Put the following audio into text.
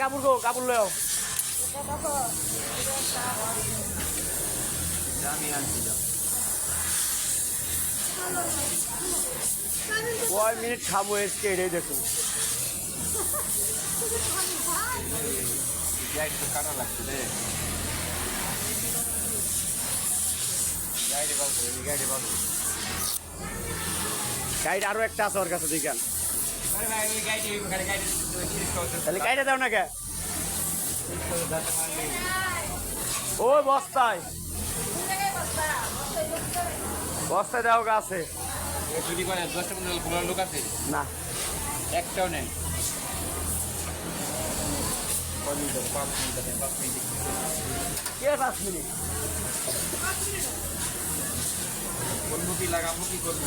কাপড় গো কাপড় লও আমি আনছিলাম কয় মিনিট খাবো এসকে এটাই দেখুন একটু কাটা লাগছে রে গাড়ি পাবো গাড়ি পাবো গাইড আরো একটা আছে ওর কাছে দেখেন আরে ভাই ওই গাড়ি গাড়ি তাহলে গাইডে দাও না কে ও বস্তায় বস্তায় দেওয়া আছে চুরি করে 10-15 লোক আছে না একটাও নেই কে 5 মিনিট কোন মুখি লাগাবো কি করবো